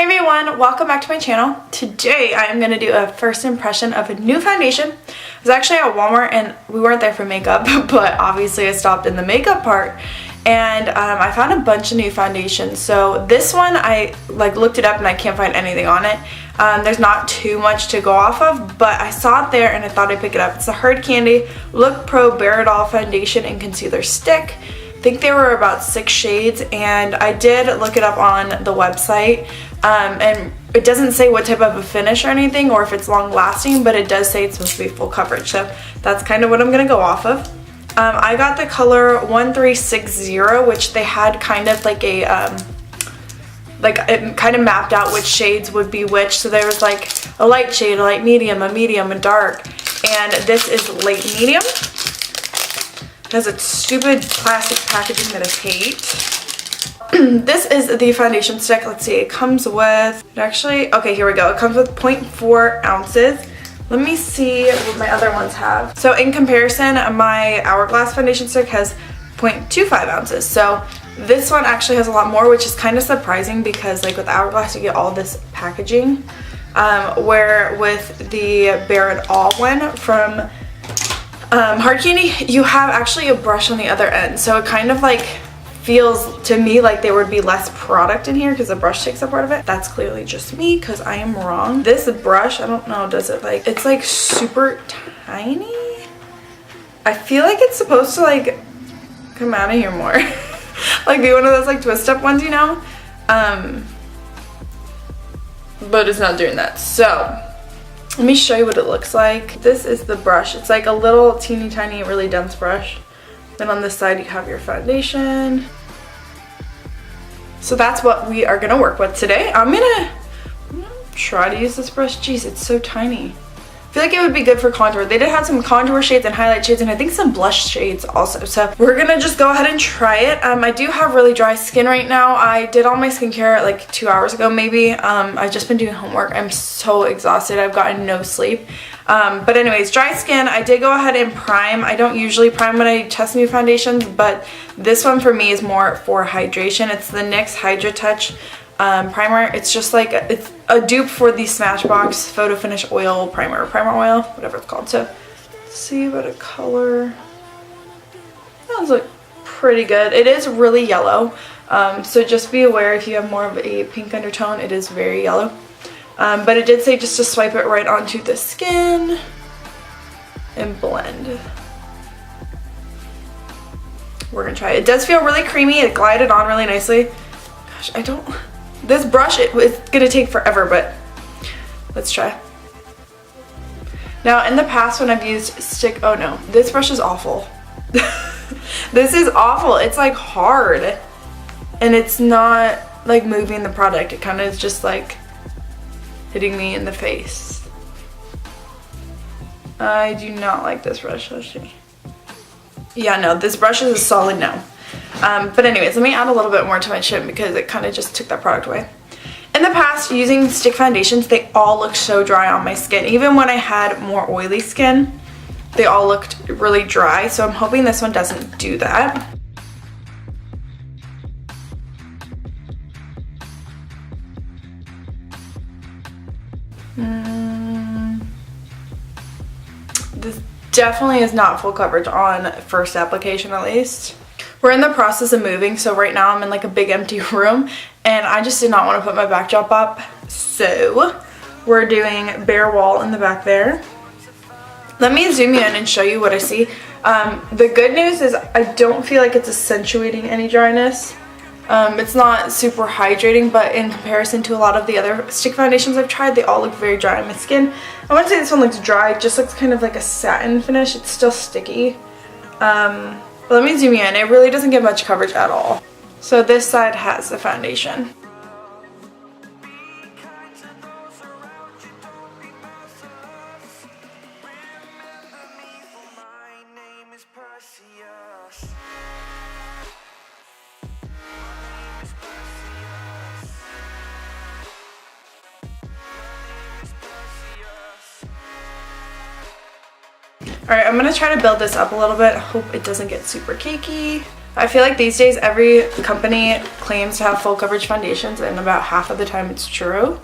Hey everyone, welcome back to my channel. Today I am going to do a first impression of a new foundation. I was actually at Walmart and we weren't there for makeup, but obviously I stopped in the makeup part and I found a bunch of new foundations. So this one I looked it up and I can't find anything on it. There's not too much to go off of, but I saw it there and I thought I'd pick it up. It's the Hard Candy Look Pro Bare It All Foundation and Concealer Stick. I think they were about 6 shades and I did look it up on the website and it doesn't say what type of a finish or anything or if it's long lasting, but it does say it's supposed to be full coverage, so that's kind of what I'm gonna go off of. I got the color 1360, which they had kind of like a it kind of mapped out which shades would be which, so there was like a light shade, a light medium, a medium, a dark, and this is light medium. It has a stupid plastic packaging that I hate. This is the foundation stick. Let's see, it comes with, okay, here we go. It comes with 0.4 ounces. Let me see what my other ones have. So in comparison, my Hourglass foundation stick has 0.25 ounces. So this one actually has a lot more, which is kind of surprising because like with Hourglass you get all this packaging, where with the Bare It All one from Hard Candy, you have actually a brush on the other end, so it kind of like feels to me like there would be less product in here because the brush takes up part of it. That's clearly just me because I am wrong. This brush, I don't know, does it like, it's like super tiny. I feel like it's supposed to like come out of here more. Like be one of those like twist up ones, you know? But it's not doing that. So let me show you what it looks like. This is the brush. It's like a little teeny tiny, really dense brush. Then on this side you have your foundation. So that's what we are gonna work with today. I'm gonna try to use this brush. Jeez, it's so tiny. I feel like it would be good for contour. They did have some contour shades and highlight shades and I think some blush shades also. So we're gonna just go ahead and try it. I do have really dry skin right now. I did all my skincare like 2 hours ago maybe. I've just been doing homework. I'm so exhausted. I've gotten no sleep. But anyways, dry skin. I did go ahead and prime. I don't usually prime when I test new foundations, but this one for me is more for hydration. It's the NYX Hydra Touch primer. It's just like it's a dupe for the Smashbox Photo Finish Oil primer oil, whatever it's called. So let's see what a color. That looks pretty good. It is really yellow, so just be aware if you have more of a pink undertone, it is very yellow. But it did say just to swipe it right onto the skin and blend. We're gonna try it. It does feel really creamy. It glided on really nicely. Gosh, this brush, it's gonna take forever, but let's try. Now in the past when I've used stick, oh no, this brush is awful. This is awful. It's like hard and it's not like moving the product. It kind of is just like hitting me in the face. I do not like this brush, actually. Yeah, no, this brush is a solid no. But anyways, let me add a little bit more to my chin because it kind of just took that product away. In the past, using stick foundations, they all looked so dry on my skin. Even when I had more oily skin, they all looked really dry. So I'm hoping this one doesn't do that. This definitely is not full coverage on first application at least. We're in the process of moving, so right now I'm in like a big empty room and I just did not want to put my backdrop up. So we're doing bare wall in the back there. Let me zoom in and show you what I see. The good news is I don't feel like it's accentuating any dryness. It's not super hydrating, but in comparison to a lot of the other stick foundations I've tried, they all look very dry on my skin. I wouldn't say this one looks dry, it just looks kind of like a satin finish. It's still sticky. But let me zoom in. It really doesn't give much coverage at all. So this side has the foundation. Alright, I'm going to try to build this up a little bit. I hope it doesn't get super cakey. I feel like these days every company claims to have full coverage foundations, and about half of the time it's true.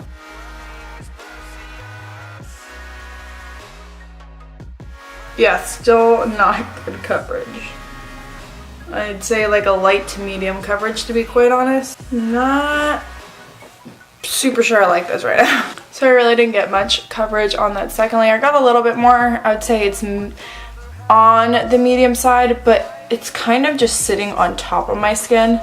Yeah, still not good coverage. I'd say like a light to medium coverage, to be quite honest. Not super sure I like this right now. So I really didn't get much coverage on that second layer. I got a little bit more. I would say it's on the medium side, but it's kind of just sitting on top of my skin.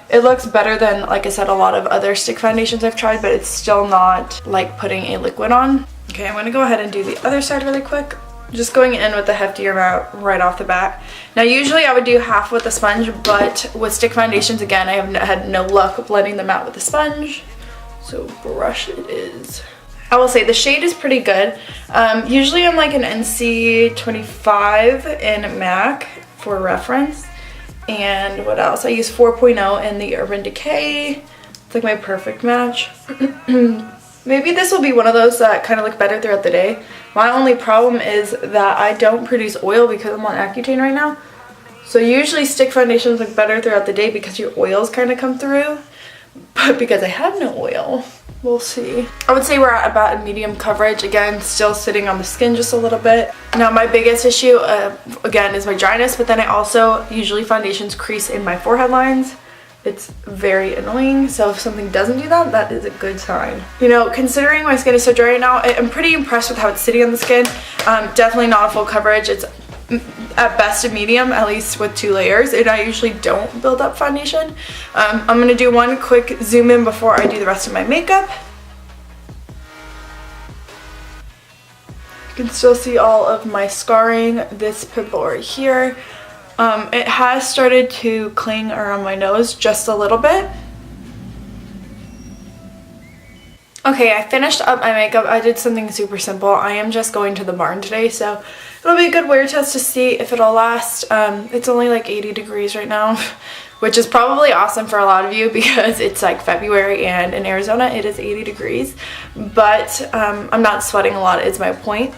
It looks better than, like I said, a lot of other stick foundations I've tried, but it's still not like putting a liquid on. Okay, I'm gonna go ahead and do the other side really quick. Just going in with the heftier amount right off the bat. Now usually I would do half with a sponge, but with stick foundations, again, I have had no luck blending them out with a sponge. So brush it is. I will say the shade is pretty good. Usually I'm like an NC 25 in MAC for reference. And what else? I use 4.0 in the Urban Decay. It's like my perfect match. Maybe this will be one of those that kind of look better throughout the day. My only problem is that I don't produce oil because I'm on Accutane right now. So usually stick foundations look better throughout the day because your oils kind of come through. But because I have no oil, we'll see. I would say we're at about a medium coverage. Again, still sitting on the skin just a little bit. Now my biggest issue, again, is my dryness. But then I also usually foundations crease in my forehead lines. It's very annoying. So if something doesn't do that, that is a good sign. You know, considering my skin is so dry right now, I'm pretty impressed with how it's sitting on the skin. Definitely not a full coverage. It's at best a medium, at least with 2 layers, and I usually don't build up foundation. I'm going to do one quick zoom in before I do the rest of my makeup. You can still see all of my scarring. This pimple right here. It has started to cling around my nose just a little bit. Okay, I finished up my makeup. I did something super simple. I am just going to the barn today, so it'll be a good wear test to see if it'll last. It's only like 80 degrees right now, which is probably awesome for a lot of you because it's like February and in Arizona it is 80 degrees. But I'm not sweating a lot is my point.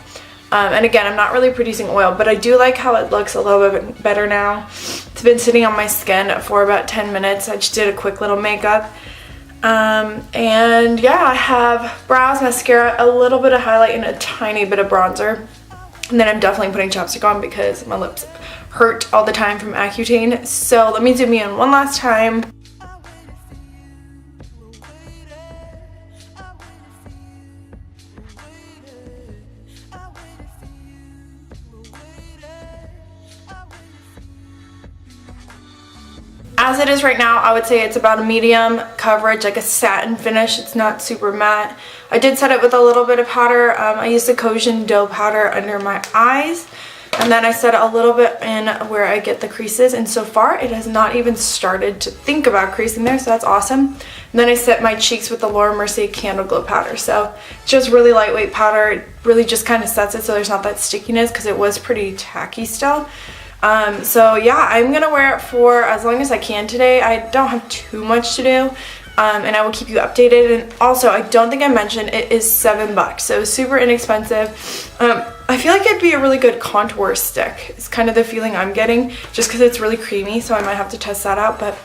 And again, I'm not really producing oil, but I do like how it looks a little bit better now. It's been sitting on my skin for about 10 minutes. I just did a quick little makeup. And yeah, I have brows, mascara, a little bit of highlight, and a tiny bit of bronzer. And then I'm definitely putting chapstick on because my lips hurt all the time from Accutane. So let me zoom in one last time. As it is right now, I would say it's about a medium coverage, like a satin finish. It's not super matte. I did set it with a little bit of powder. I used the Jobgen dough powder under my eyes. And then I set it a little bit in where I get the creases. And so far, it has not even started to think about creasing there, so that's awesome. And then I set my cheeks with the Laura Mercier Candle Glow powder. So just really lightweight powder. It really just kind of sets it so there's not that stickiness because it was pretty tacky still. So yeah, I'm gonna wear it for as long as I can today. I don't have too much to do, and I will keep you updated. And also, I don't think I mentioned it is $7, so super inexpensive. I feel like it'd be a really good contour stick. It's kind of the feeling I'm getting, just because it's really creamy, so I might have to test that out. But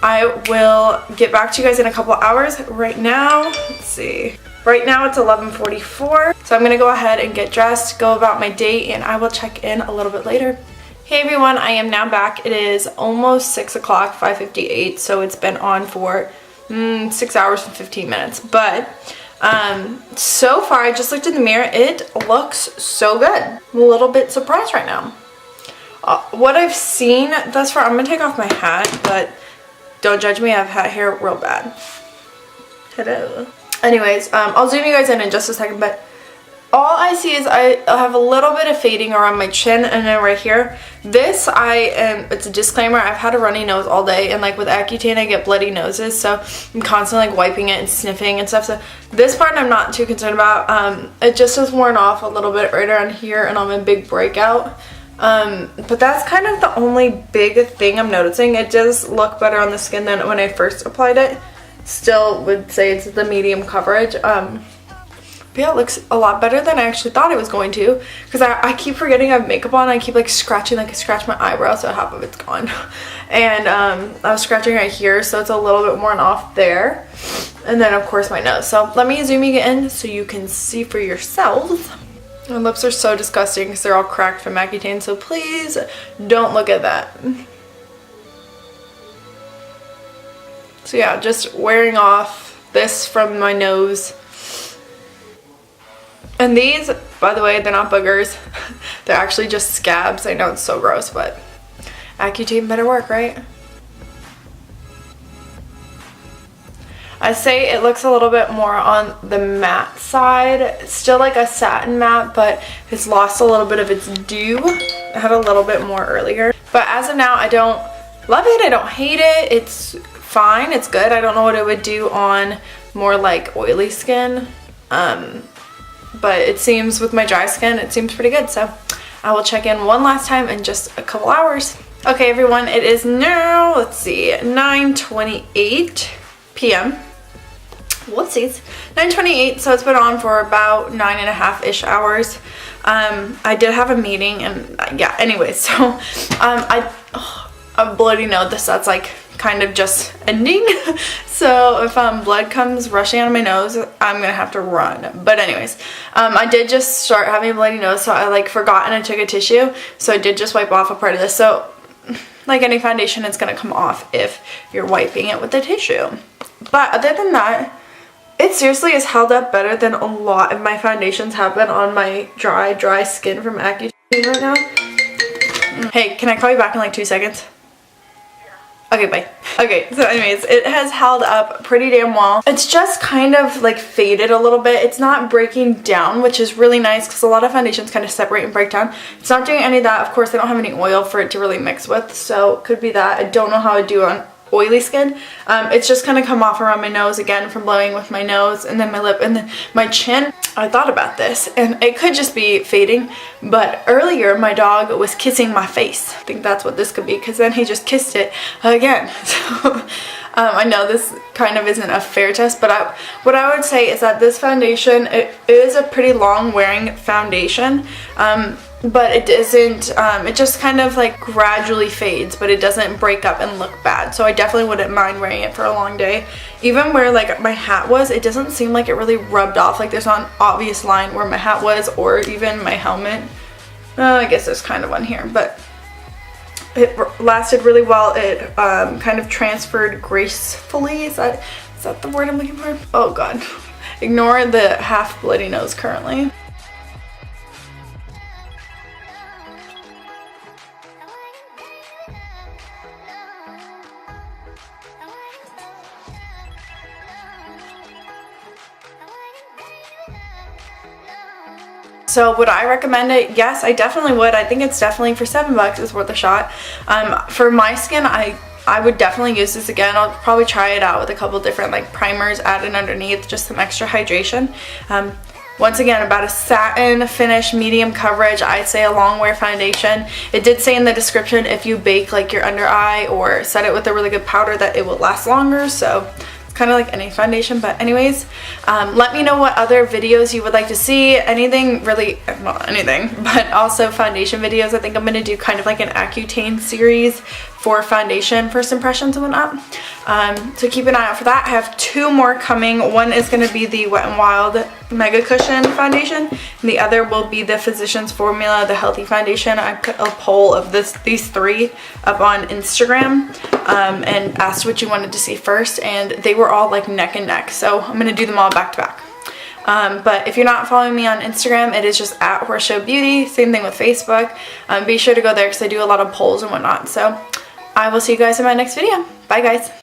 I will get back to you guys in a couple hours. Right now, let's see. Right now it's 11:44, so I'm gonna go ahead and get dressed, go about my day, and I will check in a little bit later. Hey everyone, I am now back. It is almost 6 o'clock, 5:58, so it's been on for 6 hours and 15 minutes. But so far, I just looked in the mirror. It looks so good. I'm a little bit surprised right now. What I've seen thus far, I'm going to take off my hat, but don't judge me. I have hat hair real bad. Hello. Anyways, I'll zoom you guys in just a second, but all I see is I have a little bit of fading around my chin and then right here. This, it's a disclaimer, I've had a runny nose all day, and like with Accutane I get bloody noses, so I'm constantly like wiping it and sniffing and stuff. So this part I'm not too concerned about. It just has worn off a little bit right around here and I'm a big breakout. But that's kind of the only big thing I'm noticing. It does look better on the skin than when I first applied it. Still would say it's the medium coverage. But yeah, it looks a lot better than I actually thought it was going to, because I keep forgetting I have makeup on. I keep like scratching, like I scratch my eyebrow, so half of it's gone. And I was scratching right here, so it's a little bit worn off there. And then of course my nose. So let me zoom you in so you can see for yourselves. My lips are so disgusting because they're all cracked from Accutane, so please don't look at that. So yeah, just wearing off this from my nose. And these, by the way, they're not boogers. They're actually just scabs. I know it's so gross, but Accutane better work, right? I say it looks a little bit more on the matte side. It's still like a satin matte, but it's lost a little bit of its dew. I had a little bit more earlier. But as of now, I don't love it. I don't hate it. It's fine. It's good. I don't know what it would do on more like oily skin. But it seems with my dry skin, it seems pretty good. So I will check in one last time in just a couple hours. Okay, everyone, it is now, let's see, 9:28 p.m. Whoopsies. 9:28, so it's been on for about 9.5-ish hours. I did have a meeting, and yeah, anyway, so a bloody nose, that's like kind of just ending. So if blood comes rushing out of my nose, I'm gonna have to run. But anyways, I did just start having a bloody nose, so I like forgot and I took a tissue, so I did just wipe off a part of this. So like any foundation, it's gonna come off if you're wiping it with a tissue. But other than that, it seriously has held up better than a lot of my foundations have been on my dry skin from Accutane right now. Hey, can I call you back in like 2 seconds? Okay, bye. Okay, so anyways, it has held up pretty damn well. It's just kind of like faded a little bit. It's not breaking down, which is really nice because a lot of foundations kind of separate and break down. It's not doing any of that. Of course, I don't have any oil for it to really mix with, so it could be that. I don't know how I do on oily skin. It's just kind of come off around my nose again from blowing with my nose, and then my lip, and then my chin. I thought about this, and it could just be fading, but earlier my dog was kissing my face. I think that's what this could be, because then he just kissed it again. So I know this kind of isn't a fair test, but what I would say is that this foundation, it is a pretty long wearing foundation. But it isn't, it just kind of like gradually fades, but it doesn't break up and look bad. So I definitely wouldn't mind wearing it for a long day. Even where like my hat was, it doesn't seem like it really rubbed off. Like there's not an obvious line where my hat was, or even my helmet. I guess there's kind of one here, but it lasted really well. It kind of transferred gracefully. Is that the word I'm looking for? Oh God. Ignore the half bloody nose currently. So would I recommend it? Yes, I definitely would. I think it's definitely, for $7, it's worth a shot. For my skin, I would definitely use this again. I'll probably try it out with a couple different like primers added underneath, just some extra hydration. Once again, about a satin finish, medium coverage. I'd say a long wear foundation. It did say in the description if you bake like your under eye or set it with a really good powder that it will last longer. So kind of like any foundation. But anyways, let me know what other videos you would like to see. Anything really, not anything, but also foundation videos. I think I'm going to do kind of like an Accutane series for foundation first impressions and whatnot. So keep an eye out for that. I have 2 more coming. One is going to be the Wet n Wild Mega Cushion foundation, and the other will be the Physicians Formula, the Healthy Foundation. I put a poll of these 3 up on Instagram and asked what you wanted to see first, and they were all like neck and neck. So I'm going to do them all back to back. But if you're not following me on Instagram, it is just at horseshowbeauty. Same thing with Facebook. Be sure to go there because I do a lot of polls and whatnot. So I will see you guys in my next video. Bye guys.